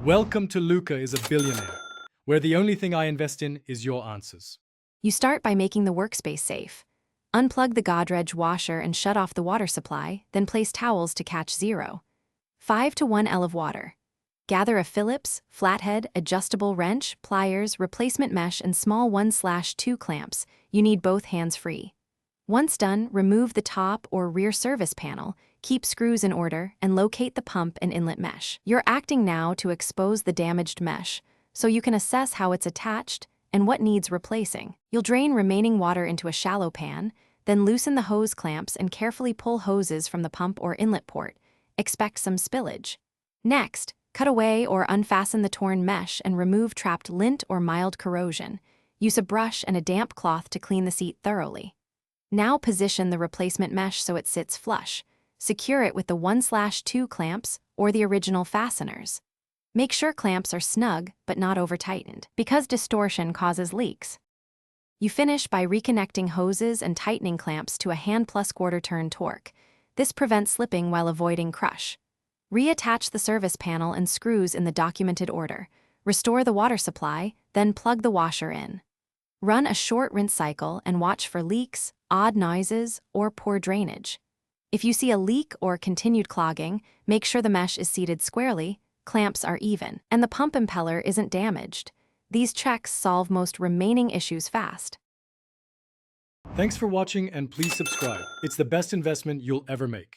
Welcome to Luca is a Billionaire, where the only thing I invest in is your answers. You start by making the workspace safe. Unplug the Godrej washer and shut off the water supply, then place towels to catch 0. 5 to 1 L of water. Gather a Phillips, flathead, adjustable wrench, pliers, replacement mesh, and small 1/2 clamps. You need both hands free. Once done, remove the top or rear service panel, keep screws in order, and locate the pump and inlet mesh. You're acting now to expose the damaged mesh, so you can assess how it's attached and what needs replacing. You'll drain remaining water into a shallow pan, then loosen the hose clamps and carefully pull hoses from the pump or inlet port. Expect some spillage. Next, cut away or unfasten the torn mesh and remove trapped lint or mild corrosion. Use a brush and a damp cloth to clean the seat thoroughly. Now position the replacement mesh so it sits flush. Secure it with the 1/2 clamps or the original fasteners. Make sure clamps are snug but not over-tightened, because distortion causes leaks. You finish by reconnecting hoses and tightening clamps to a hand plus quarter-turn torque. This prevents slipping while avoiding crush. Reattach the service panel and screws in the documented order. Restore the water supply, then plug the washer in. Run a short rinse cycle and watch for leaks, odd noises, or poor drainage. If you see a leak or continued clogging, make sure the mesh is seated squarely, clamps are even, and the pump impeller isn't damaged. These checks solve most remaining issues fast. Thanks for watching and please subscribe. It's the best investment you'll ever make.